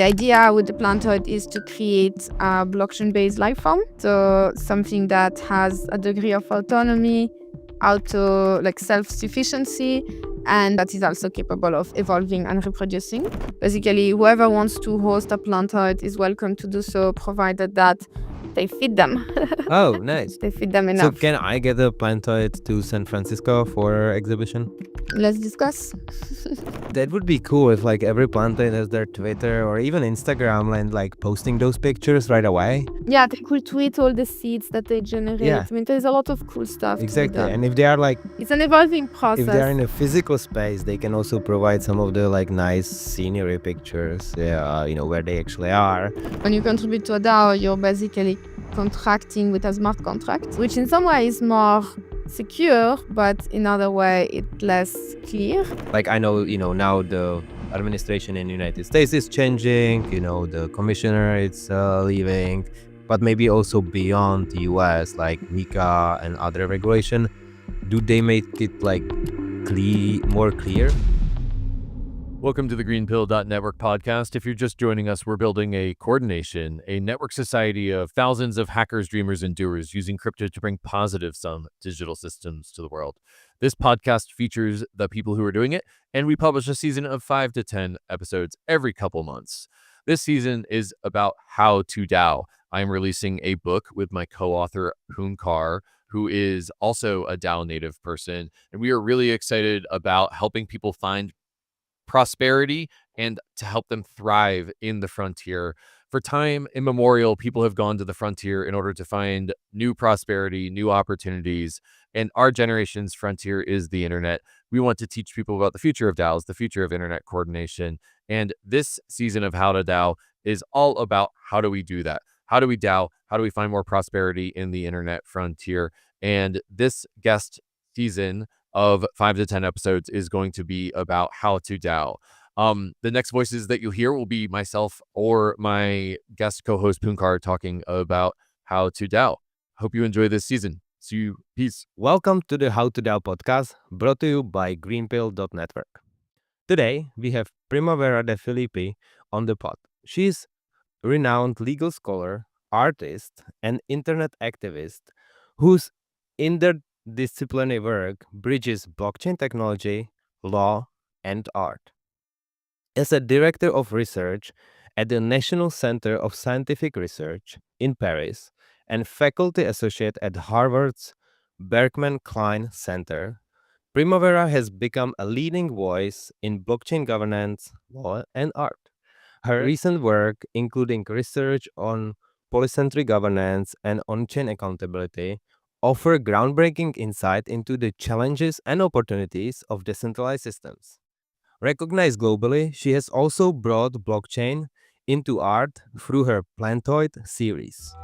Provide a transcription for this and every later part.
The idea with the Plantoid is to create a blockchain-based life form, so something that has a degree of autonomy, self-sufficiency, and that is also capable of evolving and reproducing. Basically, whoever wants to host a Plantoid is welcome to do so, provided that they feed them. Oh, nice. They feed them So enough. can I get a Plantoid to San Francisco for exhibition? Let's discuss. That would be cool if like every Plantoid has their Twitter or even Instagram and like posting those pictures right away. Yeah, they could tweet all the seeds that they generate. Yeah. I mean, there's a lot of cool stuff to be Exactly. done. And if they are like, It's an evolving process. if they are in a physical space, they can also provide some of the like nice scenery pictures, where they actually are. When you contribute to a DAO, you're basically contracting with a smart contract, which in some way is more secure, but in other way it's less clear. Like I know, now the administration in the United States is changing, the commissioner is leaving, but maybe also beyond the US, like MiCA and other regulation, do they make it like more clear? Welcome to the GreenPilled.network podcast. If you're just joining us, we're building a coordination, a network society of thousands of hackers, dreamers, and doers using crypto to bring positive some digital systems to the world. This podcast features the people who are doing it, and we publish a season of 5 to 10 episodes every couple months. This season is about how to DAO. I am releasing a book with my co-author, Punkar, who is also a DAO native person, and we are really excited about helping people find prosperity and to help them thrive in the frontier. For time immemorial, people have gone to the frontier in order to find new prosperity, new opportunities, and our generation's frontier is the internet. We want to teach people about the future of DAOs, the future of internet coordination, and this season of How to DAO is all about how do we do that? How do we DAO? How do we find more prosperity in the internet frontier? And this guest season of 5 to 10 episodes is going to be about how to DAO. The next voices that you'll hear will be myself or my guest co-host Punkar talking about how to DAO. Hope you enjoy this season. See you. Peace. Welcome to the How to DAO podcast, brought to you by GreenPilled.network. Today, we have Primavera de Filippi on the pod. She's a renowned legal scholar, artist, and internet activist whose interdisciplinary work bridges blockchain technology, law, and art. As a director of research at the National Center of Scientific Research in Paris and faculty associate at Harvard's Berkman Klein Center, Primavera has become a leading voice in blockchain governance, law, and art. Her recent work, including research on polycentric governance and on-chain accountability, offer groundbreaking insight into the challenges and opportunities of decentralized systems. Recognized globally, she has also brought blockchain into art through her Plantoid series.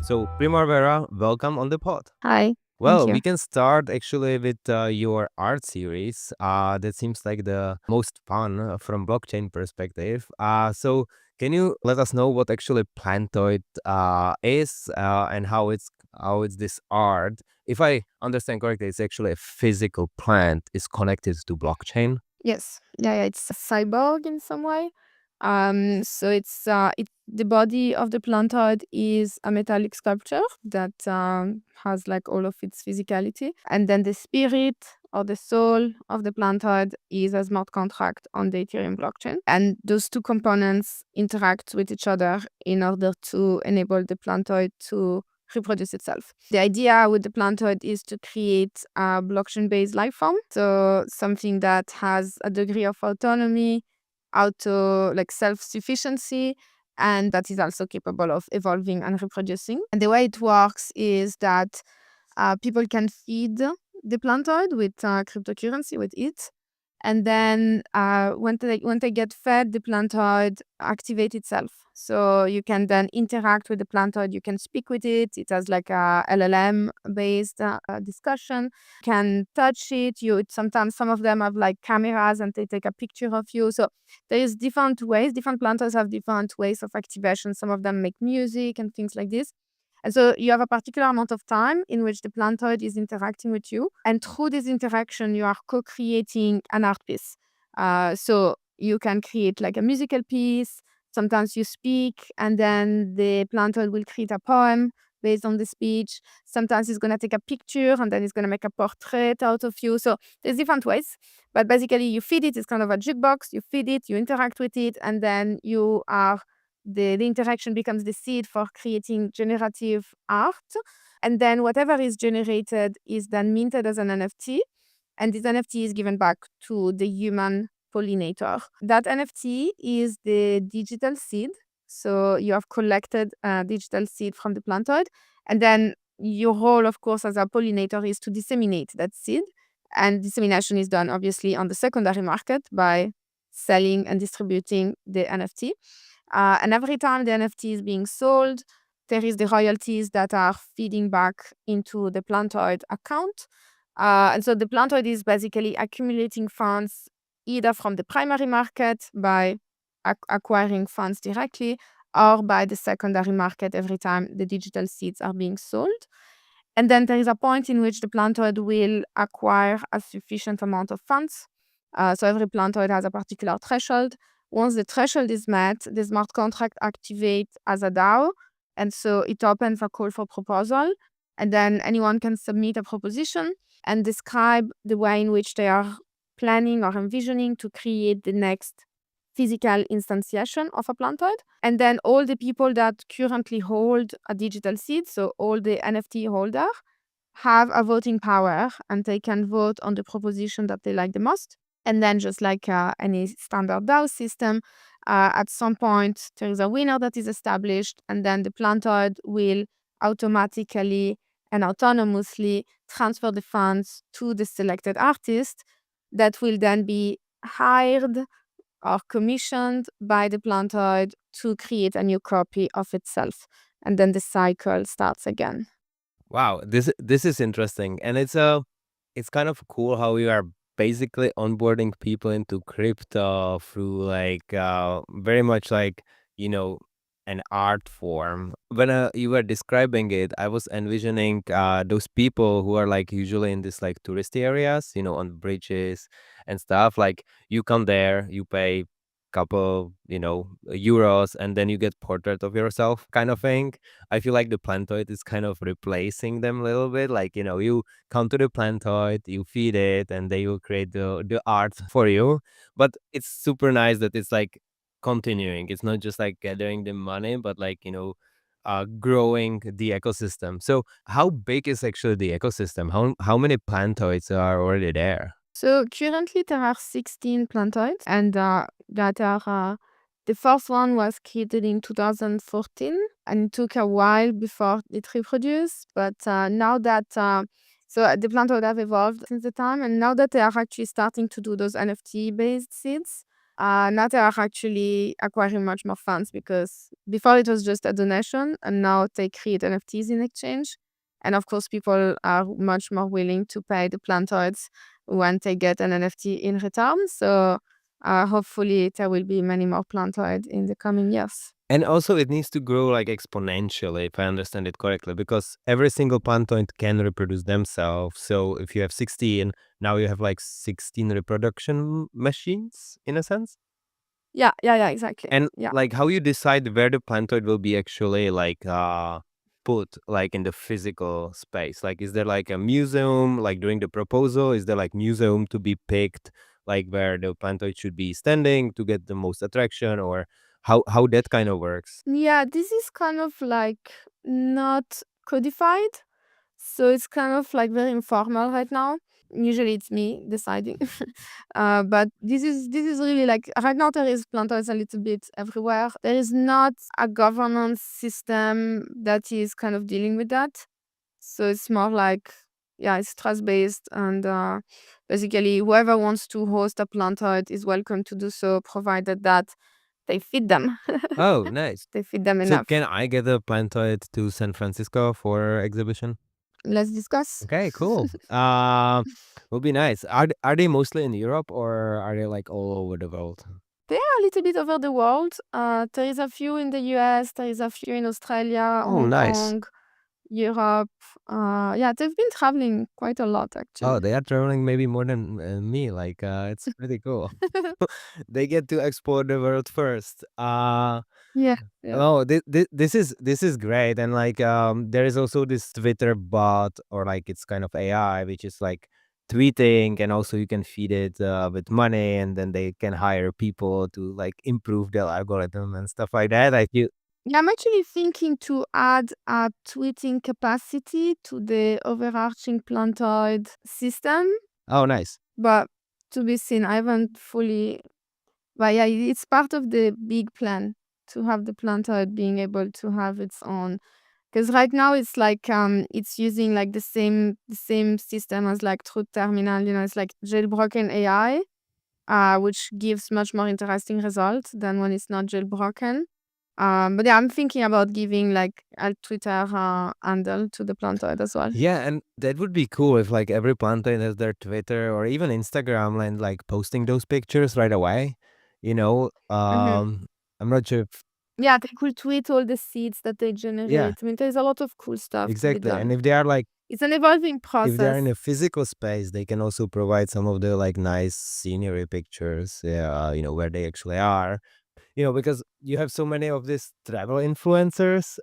So, Primavera, welcome on the pod. Hi. Well, you. we can start actually with your art series. That seems like the most fun from blockchain perspective. So can you let us know what actually Plantoid is and how it's this art? If I understand correctly, it's actually a physical plant is connected to blockchain. Yes. Yeah, it's a cyborg in some way. So it's the body of the Plantoid is a metallic sculpture that has like all of its physicality, and then the spirit or the soul of the Plantoid is a smart contract on the Ethereum blockchain, and those two components interact with each other in order to enable the Plantoid to reproduce itself. The idea with the Plantoid is to create a blockchain-based life form, so something that has a degree of autonomy, self-sufficiency, and that is also capable of evolving and reproducing. And the way it works is that people can feed the Plantoid with cryptocurrency, with it. And then when they get fed, the Plantoid activates itself. So you can then interact with the Plantoid, you can speak with it. It has like a LLM-based discussion. You can touch it. Sometimes some of them have like cameras and they take a picture of you. So there is different ways. Different Plantoids have different ways of activation. Some of them make music and things like this. And so you have a particular amount of time in which the Plantoid is interacting with you. And through this interaction, you are co-creating an art piece. So you can create like a musical piece. Sometimes you speak, and then the Plantoid will create a poem based on the speech. Sometimes it's going to take a picture, and then it's going to make a portrait out of you. So there's different ways. But basically, you feed it. It's kind of a jukebox. You feed it, you interact with it, and then the interaction becomes the seed for creating generative art. And then whatever is generated is then minted as an NFT. And this NFT is given back to the human pollinator. That NFT is the digital seed. So you have collected a digital seed from the plantoid. And then your role, of course, as a pollinator is to disseminate that seed. And dissemination is done, obviously, on the secondary market by selling and distributing the NFT. And every time the NFT is being sold, there is the royalties that are feeding back into the Plantoid account. And so the Plantoid is basically accumulating funds either from the primary market by acquiring funds directly, or by the secondary market every time the digital seeds are being sold. And then there is a point in which the Plantoid will acquire a sufficient amount of funds. So every Plantoid has a particular threshold. Once the threshold is met, the smart contract activates as a DAO. And so it opens a call for proposal. And then anyone can submit a proposition and describe the way in which they are planning or envisioning to create the next physical instantiation of a Plantoid. And then all the people that currently hold a digital seed, so all the NFT holders, have a voting power, and they can vote on the proposition that they like the most. And then just like any standard DAO system, at some point there is a winner that is established, and then the Plantoid will automatically and autonomously transfer the funds to the selected artist that will then be hired or commissioned by the Plantoid to create a new copy of itself. And then the cycle starts again. Wow, this is interesting, and it's kind of cool how you are basically onboarding people into crypto through like very much like an art form. When you were describing it, I was envisioning those people who are like usually in this like touristy areas, on bridges and stuff. Like you come there, you pay couple euros, and then you get portrait of yourself kind of thing. I feel like the Plantoid is kind of replacing them a little bit. Like, you come to the Plantoid, you feed it, and they will create the art for you. But it's super nice that it's like continuing. It's not just like gathering the money, but like, growing the ecosystem. So how big is actually the ecosystem? How many Plantoids are already there? So currently there are 16 Plantoids, and that are the first one was created in 2014, and it took a while before it reproduced. But now that so the Plantoid have evolved since the time, and now that they are actually starting to do those NFT based seeds, now they are actually acquiring much more funds, because before it was just a donation, and now they create NFTs in exchange. And of course, people are much more willing to pay the Plantoids when they get an NFT in return. So hopefully there will be many more Plantoids in the coming years. And also it needs to grow like exponentially, if I understand it correctly, because every single Plantoid can reproduce themselves. So if you have 16, now you have like 16 reproduction machines in a sense. Yeah, exactly. And Yeah. like how you decide where the Plantoid will be actually like put like in the physical space? Like is there like a museum like during the proposal? Is there like museum to be picked, like where the Plantoid should be standing to get the most attraction, or how that kind of works? Yeah, this is kind of like not codified. So it's kind of like very informal right now. Usually it's me deciding. But this is really like right now there is Plantoids a little bit everywhere. There is not a governance system that is kind of dealing with that. So it's more like, yeah, it's trust based, and basically whoever wants to host a Plantoid is welcome to do so, provided that they feed them. Oh, nice. They feed them So enough. can I get a Plantoid to San Francisco for exhibition? Let's discuss. Okay, cool. Will be nice. Are they mostly in Europe, or are they like all over the world? They are a little bit over the world. There is a few in the US, there is a few in Australia, Oh, Hong nice. Kong. Europe. Yeah, they've been traveling quite a lot Oh, actually. they are traveling maybe more than me. Like, it's pretty cool. They get to explore the world first. Yeah, yeah. Oh, this is great, and like there is also this Twitter bot, or like it's kind of AI, which is like tweeting, and also you can feed it with money, and then they can hire people to like improve their algorithm and stuff like that. Like you, Yeah, I'm actually thinking to add a tweeting capacity to the overarching Plantoid system, oh, nice. but to be seen. I haven't fully. But yeah, it's part of the big plan to have the Plantoid being able to have its own. Because right now it's like it's using like the same system as like Truth Terminal. It's like jailbroken AI, which gives much more interesting results than when it's not jailbroken. But yeah, I'm thinking about giving like a Twitter handle to the Plantoid as well. Yeah, and that would be cool if like every plantain has their Twitter or even Instagram and like posting those pictures right away. You know, Hmm. I'm not sure if Yeah, they could tweet all the seeds that they yeah, generate. I mean, there's a lot of cool stuff to be exactly. And done. if they are like It's an evolving if they are in process. a physical space, they can also provide some of the like nice scenery pictures, yeah, where they actually are. Because you have so many of these travel influencers.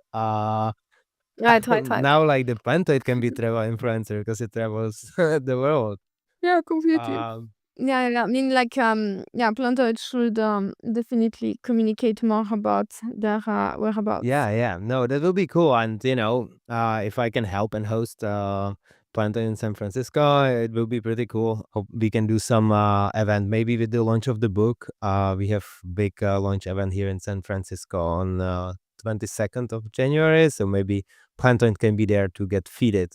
Right, right, right. Now like the Plantoid can be travel influencer because it travels the world. Yeah, completely. Um, Yeah, yeah. I mean, like, yeah, Plantoid should definitely communicate more about their whereabouts. Yeah, yeah. No, that will be cool. And if I can help and host Plantoid in San Francisco, it will be pretty cool. Hope we can do some event, maybe with the launch of the book. We have big launch event here in San Francisco on 22nd of January. So maybe Plantoid can be there to get feeded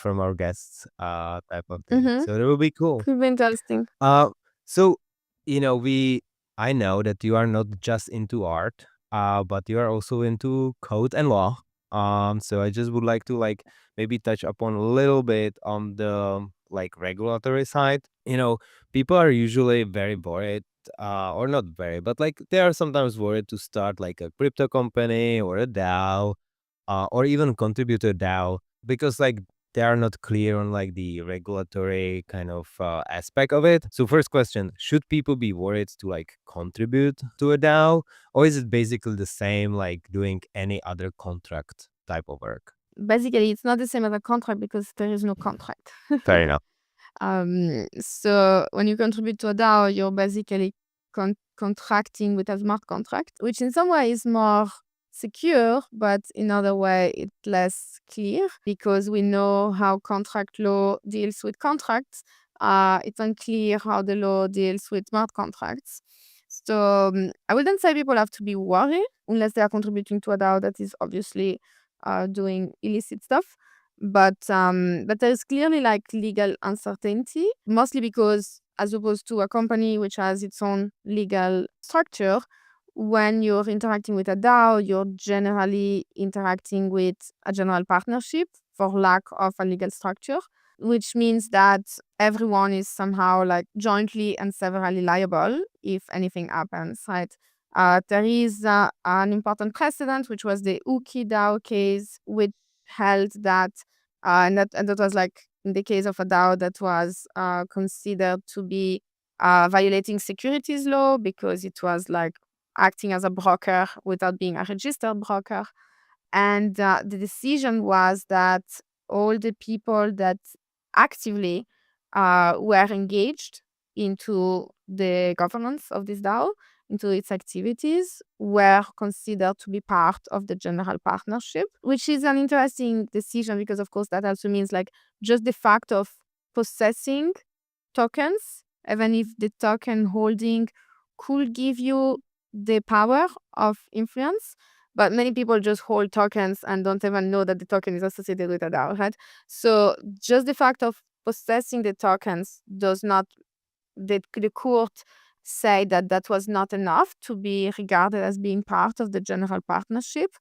from our guests, type of thing. Mm-hmm. So that will be cool. Could be interesting. Uh, so we I know that you are not just into art, but you are also into code and law. So I just would like to like maybe touch upon a little bit on the like regulatory side. People are usually very worried, or not very, but like they are sometimes worried to start like a crypto company or a DAO, or even contribute to a DAO because like they are not clear on like the regulatory kind of aspect of it. So first question, should people be worried to like contribute to a DAO, or is it basically the same like doing any other contract type of work? Basically, it's not the same as a contract because there is no contract. Fair enough. So when you contribute to a DAO, you're basically contracting with a smart contract, which in some way is more secure, but in other way it's less clear because we know how contract law deals with contracts. It's unclear how the law deals with smart contracts. So I wouldn't say people have to be worried unless they are contributing to a DAO that is obviously doing illicit stuff. But there's clearly like legal uncertainty, mostly because as opposed to a company which has its own legal structure, when you're interacting with a DAO, you're generally interacting with a general partnership for lack of a legal structure, which means that everyone is somehow like jointly and severally liable if anything happens, right? There is an important precedent, which was the Ookie DAO case, which held that, and that was like in the case of a DAO that was considered to be violating securities law because it was like acting as a broker without being a registered broker. And the decision was that all the people that actively were engaged into the governance of this DAO, into its activities, were considered to be part of the general partnership, which is an interesting decision because, of course, that also means like just the fact of possessing tokens, even if the token holding could give you the power of influence. But many people just hold tokens and don't even know that the token is associated with a DAO, right? So just the fact of possessing the tokens does not, the court say that that was not enough to be regarded as being part of the general partnership.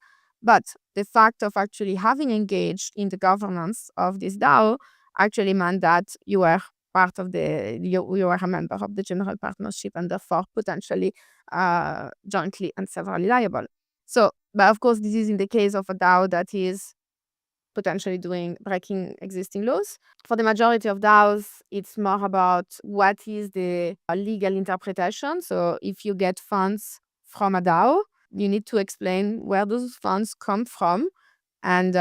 But the fact of actually having engaged in the governance of this DAO actually meant that you were you were a member of the general partnership and therefore potentially jointly and severally liable. So, but of course, this is in the case of a DAO that is potentially breaking existing laws. For the majority of DAOs, it's more about what is the legal interpretation. So if you get funds from a DAO, you need to explain where those funds come from. And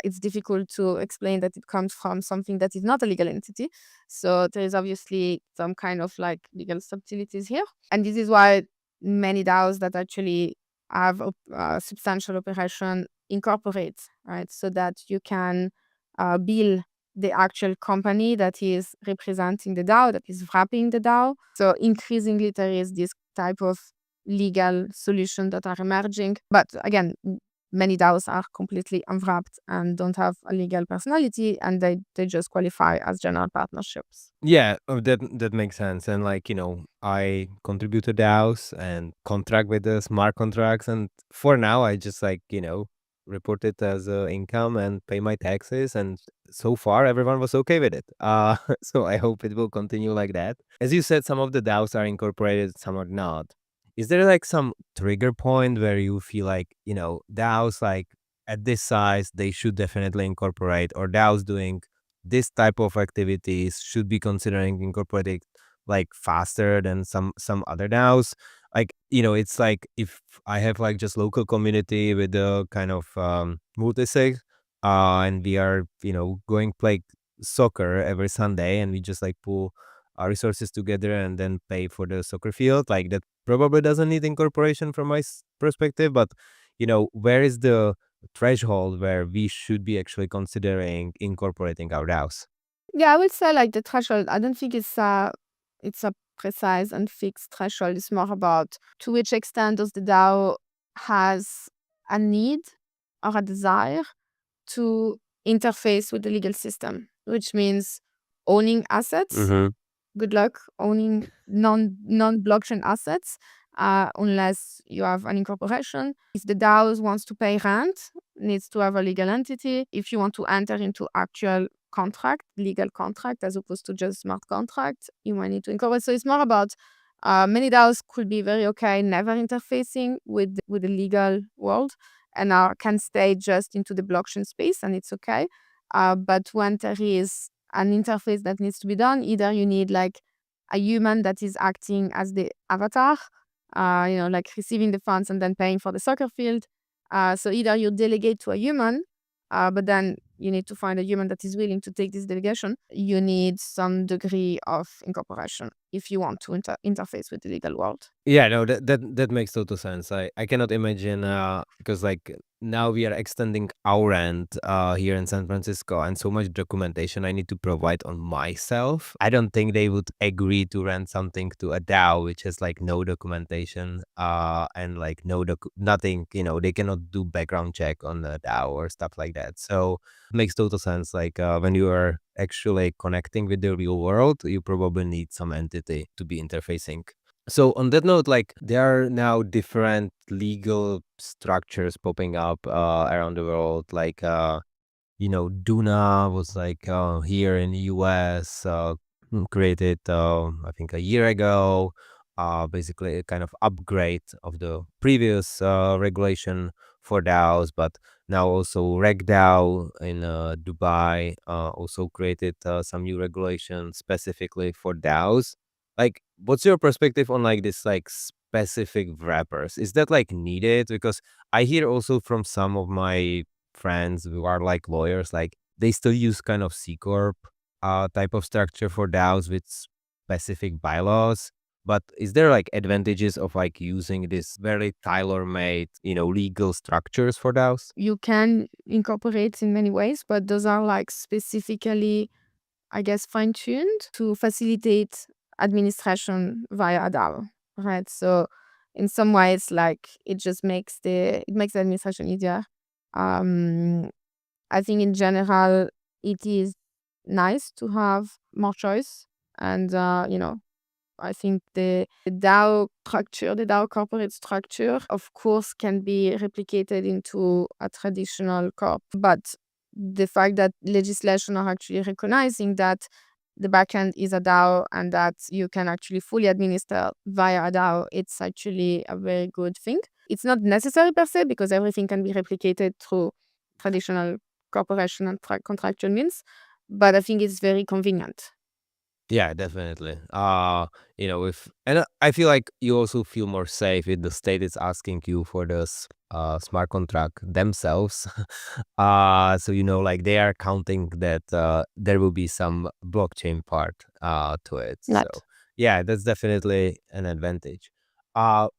it's difficult to explain that it comes from something that is not a legal entity. So there is obviously some kind of like legal subtleties here. And this is why many DAOs that actually have a substantial operation incorporate, right? So that you can bill the actual company that is representing the DAO, that is wrapping the DAO. So increasingly there is this type of legal solution that are emerging. But again, many DAOs are completely unwrapped and don't have a legal personality, and they just qualify as general partnerships. Yeah, that makes sense. And like, I contribute to DAOs and contract with the smart contracts. And for now, I just like, report it as income and pay my taxes. And so far, everyone was okay with it. So I hope it will continue like that. As you said, some of the DAOs are incorporated, some are not. Is there like some trigger point where you feel like, DAOs like at this size, they should definitely incorporate, or DAOs doing this type of activities should be considering incorporating like faster than some other DAOs? Like, it's like if I have like just local community with the kind of multisig, and we are, going play soccer every Sunday, and we just like pull our resources together and then pay for the soccer field, like that probably doesn't need incorporation from my perspective. But where is the threshold where we should be actually considering incorporating our DAOs? Yeah, I would say like the threshold, I don't think it's a precise and fixed threshold. It's more about to which extent does the DAO has a need or a desire to interface with the legal system, which means owning assets. Mm-hmm. Good luck owning non-blockchain assets unless you have an incorporation. If the DAO wants to pay rent, needs to have a legal entity. If you want to enter into actual legal contract, as opposed to just smart contract, you might need to incorporate. So it's more about many DAOs could be very okay never interfacing with the legal world and can stay just into the blockchain space, and it's okay. But when there is an interface that needs to be done, either you need like a human that is acting as the avatar, like receiving the funds and then paying for the soccer field. So either you delegate to a human, but then you need to find a human that is willing to take this delegation. You need some degree of incorporation if you want to interface with the legal world. Yeah, no, that makes total sense. I cannot imagine, because like now we are extending our end here in San Francisco, and so much documentation I need to provide on myself. I don't think they would agree to rent something to a DAO which has like no documentation and like nothing, they cannot do background check on the DAO or stuff like that. So it makes total sense. Like when you are actually connecting with the real world, you probably need some entity to be interfacing. So on that note, like there are now different legal structures popping up around the world. Like Duna was like here in the US, created I think a year ago. Basically a kind of upgrade of the previous regulation for DAOs, but now also RegDAO in Dubai also created some new regulations specifically for DAOs. Like, what's your perspective on like this like specific wrappers? Is that like needed? Because I hear also from some of my friends who are like lawyers, like they still use kind of C corp type of structure for DAOs with specific bylaws. But is there like advantages of like using this very tailor-made, legal structures for DAOs? You can incorporate in many ways, but those are like specifically, I guess, fine-tuned to facilitate administration via a DAO, right? So in some ways, like it just makes the administration easier. I think in general, it is nice to have more choice, and I think the DAO structure, the DAO corporate structure, of course, can be replicated into a traditional corp. But the fact that legislation are actually recognizing that the backend is a DAO and that you can actually fully administer via a DAO, it's actually a very good thing. It's not necessary per se because everything can be replicated through traditional corporation and contractual means, but I think it's very convenient. Yeah, definitely. And I feel like you also feel more safe if the state is asking you for the smart contract themselves. So like they are counting that there will be some blockchain part to it. Right. So yeah, that's definitely an advantage.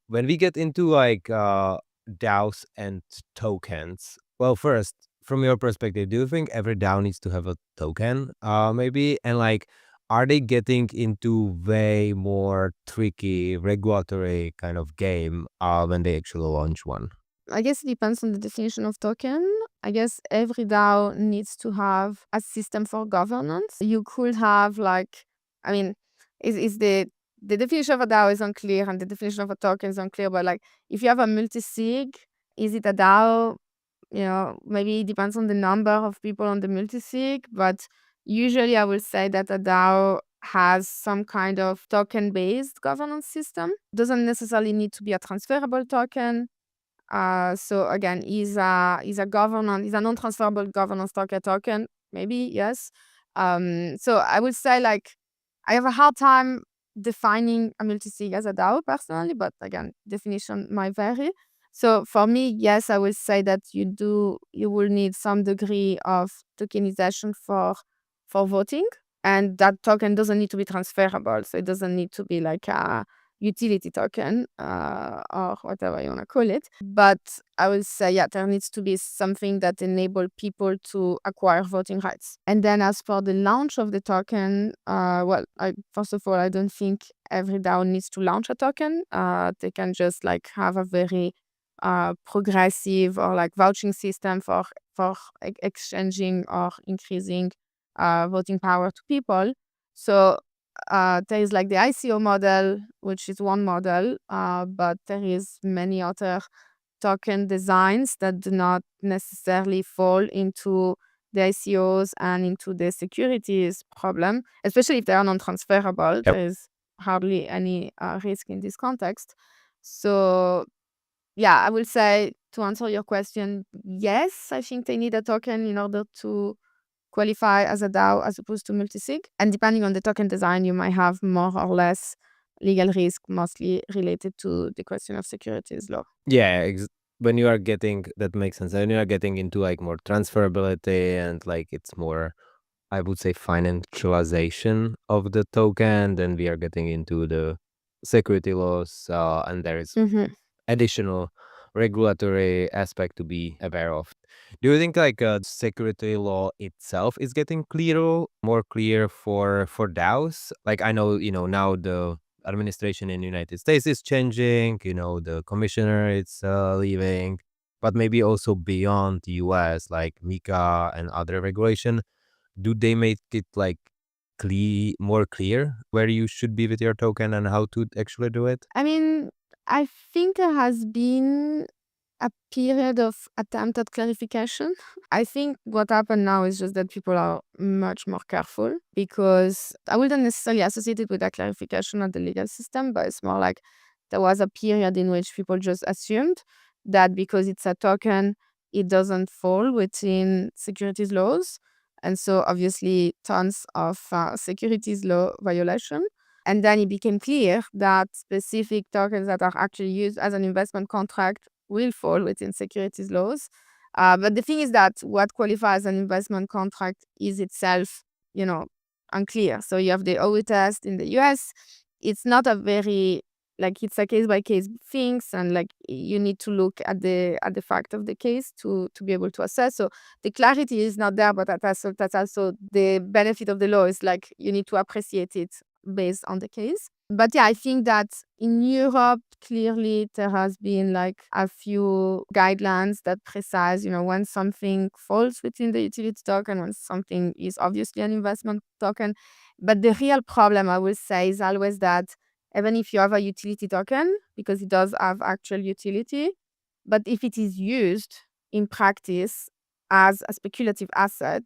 When we get into like DAOs and tokens, well, first, from your perspective, do you think every DAO needs to have a token? Maybe, and like, are they getting into way more tricky regulatory kind of game when they actually launch one? I guess it depends on the definition of token. I guess every DAO needs to have a system for governance. You could have I mean, is the definition of a DAO is unclear and the definition of a token is unclear. But like, if you have a multi-sig, is it a DAO? Maybe it depends on the number of people on the multi-sig, but usually I would say that a DAO has some kind of token-based governance system. Doesn't necessarily need to be a transferable token. So again, is a non-transferable governance token? Maybe yes. So I would say I have a hard time defining a multi-sig as a DAO personally, but again, definition might vary. So for me, yes, I would say that you will need some degree of tokenization for voting, and that token doesn't need to be transferable. So it doesn't need to be like a utility token or whatever you want to call it. But I will say, yeah, there needs to be something that enable people to acquire voting rights. And then as for the launch of the token, first of all, I don't think every DAO needs to launch a token. They can just have a very progressive or vouching system for exchanging or increasing voting power to people. So there is the ICO model, which is one model, but there is many other token designs that do not necessarily fall into the ICOs and into the securities problem, especially if they are non-transferable. Yep. There is hardly any risk in this context. So yeah, I will say, to answer your question, yes, I think they need a token in order to qualify as a DAO as opposed to multisig. And depending on the token design, you might have more or less legal risk, mostly related to the question of securities law. Yeah, when you are getting, that makes sense. When you are getting into more transferability and it's more, I would say, financialization of the token, then we are getting into the security laws, and there is additional regulatory aspect to be aware of. Do you think security law itself is getting more clear for DAOs? I know, now the administration in the United States is changing, the commissioner is leaving, but maybe also beyond the US, like MiCA and other regulation, do they make it more clear where you should be with your token and how to actually do it? I mean, I think there has been a period of attempted clarification. I think what happened now is just that people are much more careful, because I wouldn't necessarily associate it with a clarification of the legal system, but it's more like there was a period in which people just assumed that because it's a token, it doesn't fall within securities laws. And so obviously tons of securities law violation. And then it became clear that specific tokens that are actually used as an investment contract will fall within securities laws. But the thing is that what qualifies an investment contract is itself, unclear. So you have the OE test in the US. It's not a very, it's a case by case things, and you need to look at the fact of the case to be able to assess. So the clarity is not there, but that's also the benefit of the law, is you need to appreciate it based on the case. But yeah, I think that in Europe, clearly there has been a few guidelines that precise, when something falls within the utility token, when something is obviously an investment token. But the real problem, I will say, is always that even if you have a utility token, because it does have actual utility, but if it is used in practice as a speculative asset,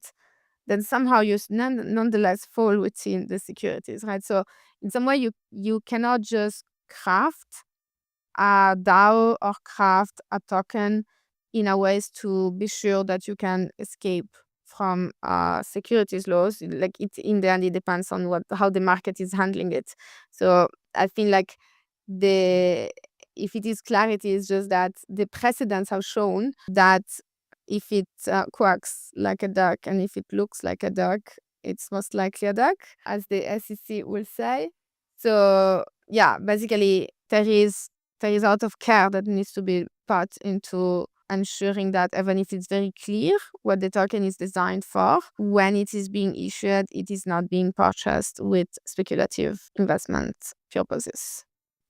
then somehow you nonetheless fall within the securities, right? So in some way, you cannot just craft a DAO or craft a token in a ways to be sure that you can escape from securities laws. Like it in the end, it depends on how the market is handling it. So I think like if it is clarity, it's just that the precedents have shown that if it quacks like a duck and if it looks like a duck, it's most likely a duck, as the SEC will say. So yeah, basically there is a lot of care that needs to be put into ensuring that even if it's very clear what the token is designed for, when it is being issued, it is not being purchased with speculative investment purposes.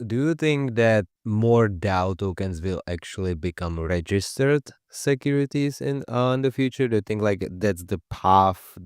Do you think that more DAO tokens will actually become registered securities in the future? Do you think like that's the path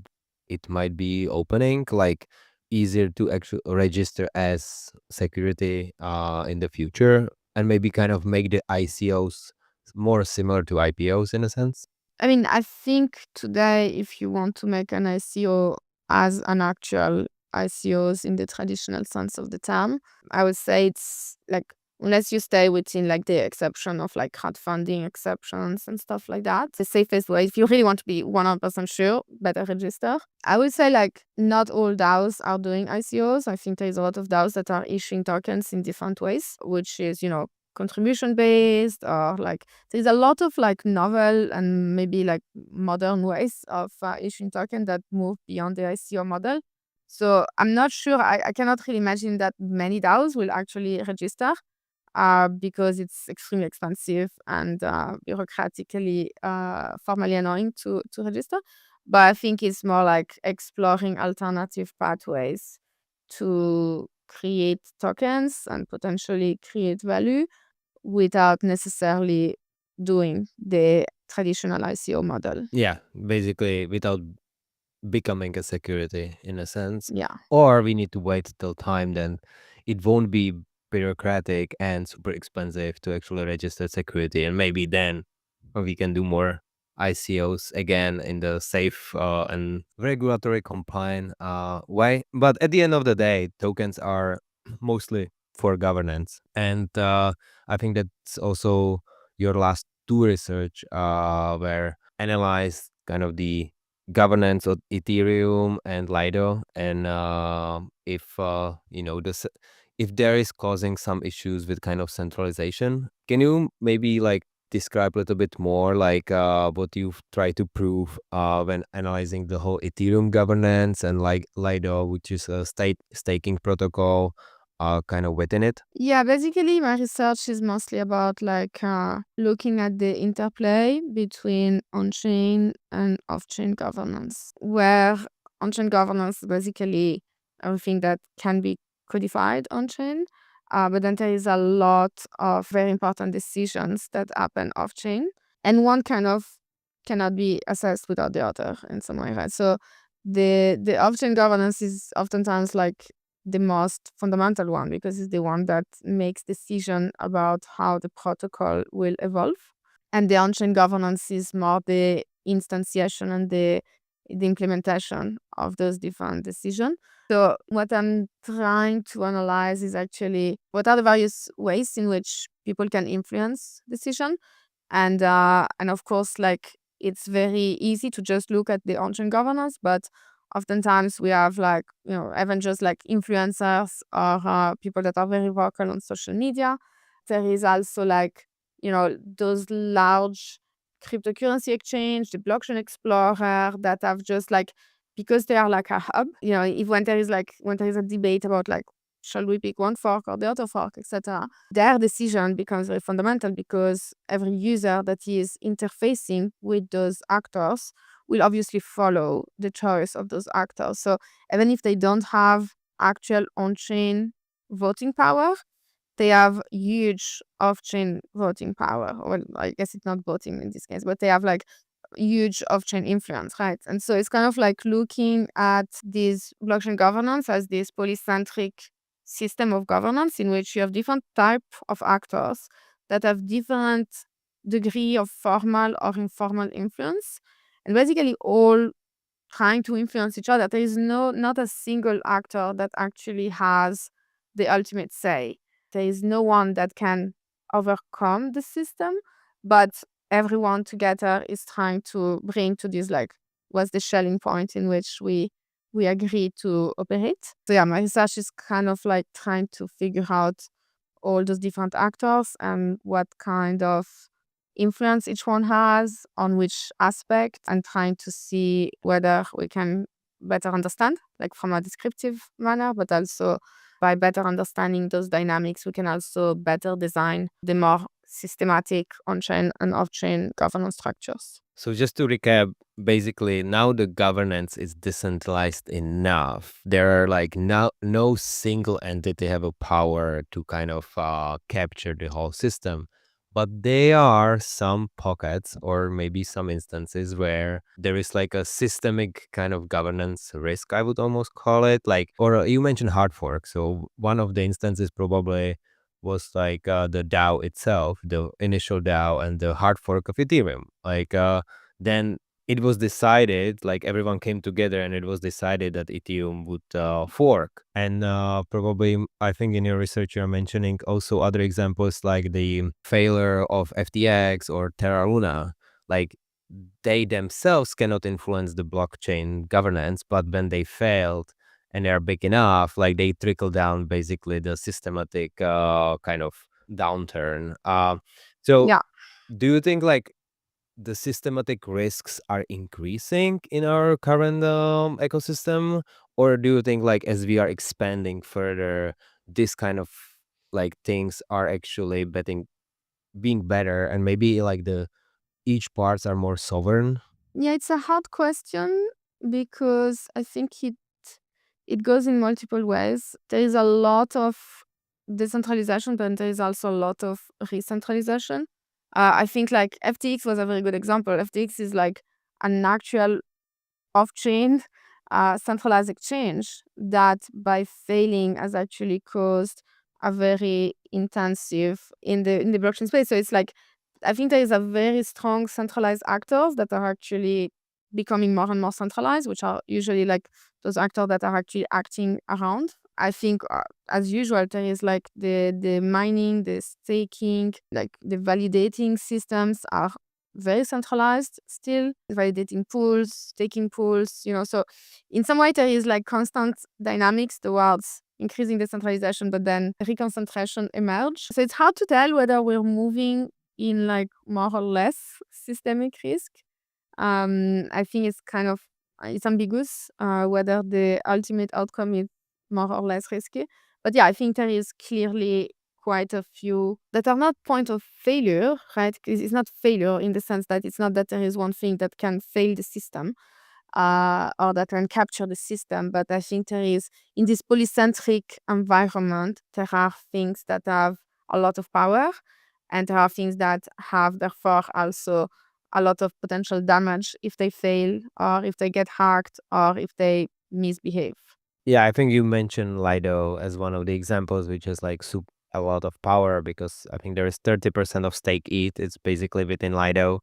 it might be opening, like easier to actually register as security in the future, and maybe kind of make the ICOs more similar to IPOs in a sense? I mean, I think today, if you want to make an ICO as an actual ICOs in the traditional sense of the term, I would say it's like, unless you stay within like the exception of like crowdfunding exceptions and stuff like that, the safest way, if you really want to be 100% sure, better register. I would say like not all DAOs are doing ICOs. I think there's a lot of DAOs that are issuing tokens in different ways, which is, contribution based, or like there's a lot of like novel and maybe like modern ways of issuing token that move beyond the ICO model. So I'm not sure. I cannot really imagine that many DAOs will actually register because it's extremely expensive and bureaucratically formally annoying to register. But I think it's more like exploring alternative pathways to create tokens and potentially create value without necessarily doing the traditional ICO model. Yeah, basically without becoming a security in a sense. Yeah. Or we need to wait till time, then it won't be bureaucratic and super expensive to actually register security, and maybe then we can do more ICOs again in the safe and regulatory compliant way. But at the end of the day, tokens are mostly for governance, and I think that's also your last two research where analyzed kind of the governance of Ethereum and Lido, and if this if there is causing some issues with kind of centralization. Can you maybe like describe a little bit more like what you've tried to prove when analyzing the whole Ethereum governance and like Lido, which is a staking protocol, kind of within it? Yeah, basically my research is mostly about like looking at the interplay between on-chain and off-chain governance, where on-chain governance is basically everything that can be codified on-chain, but then there is a lot of very important decisions that happen off-chain, and one kind of cannot be assessed without the other in some way, right? So the off-chain governance is oftentimes like the most fundamental one because it's the one that makes decision about how the protocol will evolve. And the on-chain governance is more the instantiation and the implementation of those different decisions. So what I'm trying to analyze is actually what are the various ways in which people can influence decision. And of course, like it's very easy to just look at the on-chain governance, but oftentimes we have like, even just like influencers or people that are very vocal on social media. There is also like, those large cryptocurrency exchange, the blockchain explorer that have just like, because they are like a hub, if when there is a debate about like, shall we pick one fork or the other fork, etc., their decision becomes very fundamental because every user that is interfacing with those actors will obviously follow the choice of those actors. So even if they don't have actual on-chain voting power, they have huge off-chain voting power. Well, I guess it's not voting in this case, but they have like huge off-chain influence, right? And so it's kind of like looking at this blockchain governance as this polycentric system of governance in which you have different type of actors that have different degree of formal or informal influence, and basically all trying to influence each other. There is not a single actor that actually has the ultimate say. There is no one that can overcome the system, but everyone together is trying to bring to this, like, what's the Schelling point in which we agree to operate. So yeah, my research is kind of like trying to figure out all those different actors and what kind of influence each one has on which aspect, and trying to see whether we can better understand, like from a descriptive manner, but also by better understanding those dynamics, we can also better design the more systematic on-chain and off-chain governance structures. So just to recap, basically now the governance is decentralized enough. There are like no single entity have a power to kind of capture the whole system. But there are some pockets or maybe some instances where there is like a systemic kind of governance risk, I would almost call it. Like, or you mentioned hard fork. So one of the instances probably was like the DAO itself, the initial DAO and the hard fork of Ethereum. Like then it was decided, like everyone came together and it was decided that Ethereum would fork. And probably, I think in your research you're mentioning also other examples like the failure of FTX or Terra Luna. Like they themselves cannot influence the blockchain governance, but when they failed and they're big enough, like they trickle down basically the systematic kind of downturn. So Yeah. do you think like the systematic risks are increasing in our current ecosystem, or do you think like as we are expanding further, this kind of like things are actually being better and maybe like the each parts are more sovereign? Yeah, it's a hard question because I think it goes in multiple ways. There is a lot of decentralization, but there is also a lot of re-centralization. I think like FTX was a very good example. FTX is like an actual off-chain centralized exchange that by failing has actually caused a very intensive in the blockchain space. So it's like, I think there is a very strong centralized actors that are actually becoming more and more centralized, which are usually like those actors that are actually acting around. I think as usual there is like the mining, the staking, like the validating systems are very centralized still, validating pools, staking pools, so in some way there is like constant dynamics towards increasing decentralization, but then reconcentration emerge. So it's hard to tell whether we're moving in like more or less systemic risk. I think it's kind of it's ambiguous whether the ultimate outcome is more or less risky. But yeah, I think there is clearly quite a few that are not point of failure, right? 'Cause it's not failure in the sense that it's not that there is one thing that can fail the system or that can capture the system. But I think there is, in this polycentric environment, there are things that have a lot of power, and there are things that have therefore also a lot of potential damage if they fail or if they get hacked or if they misbehave. Yeah, I think you mentioned Lido as one of the examples, which is like a lot of power because I think there is 30% of stake ETH. It's basically within Lido.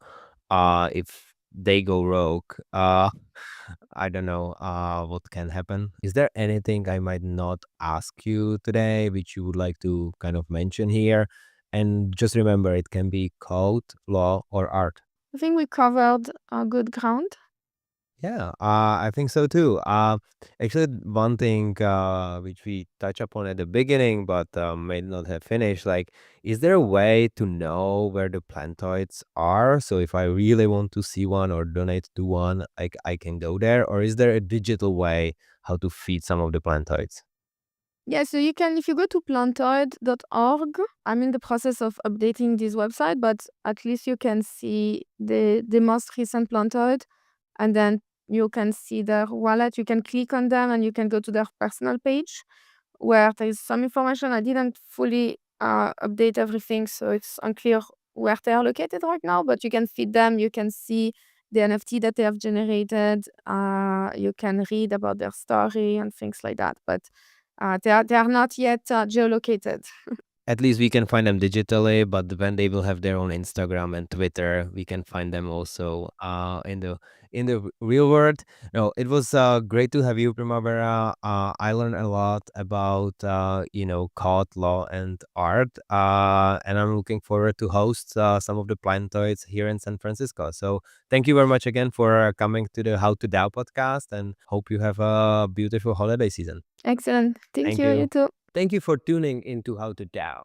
If they go rogue, I don't know what can happen. Is there anything I might not ask you today, which you would like to kind of mention here? And just remember, it can be code, law, or art. I think we covered a good ground. Yeah, I think so too. Actually, one thing which we touch upon at the beginning, but may not have finished, like, is there a way to know where the plantoids are? So if I really want to see one or donate to one, like I can go there, or is there a digital way how to feed some of the plantoids? Yeah, so you can, if you go to plantoid.org, I'm in the process of updating this website, but at least you can see the most recent plantoid, and then you can see their wallet. You can click on them and you can go to their personal page where there is some information. I didn't fully update everything, so it's unclear where they are located right now, but you can feed them. You can see the NFT that they have generated. You can read about their story and things like that, but they are not yet geolocated. at least we can find them digitally, but when they will have their own Instagram and Twitter, we can find them also in the real world. No, it was great to have you, Primavera. I learned a lot about code law and art, and I'm looking forward to host some of the Plantoids here in San Francisco. So thank you very much again for coming to the How to DAO podcast, and hope you have a beautiful holiday season. Excellent. Thank Thank you. you. You too. Thank you for tuning into How to DAO.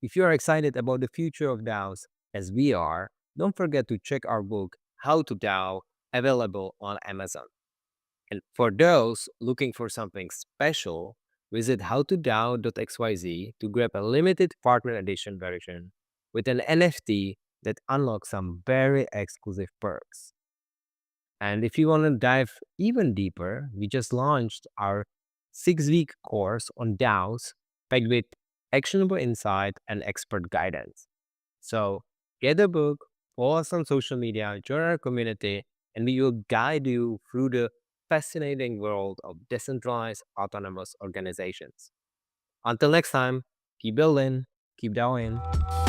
If you are excited about the future of DAOs, as we are, don't forget to check our book, How to DAO, available on Amazon. And for those looking for something special, visit howtodao.xyz to grab a limited partner edition version with an NFT that unlocks some very exclusive perks. And if you want to dive even deeper, we just launched our 6-week course on DAOs packed with actionable insight and expert guidance. So get the book, follow us on social media, join our community, and we will guide you through the fascinating world of decentralized autonomous organizations. Until next time, keep building, keep DAOing.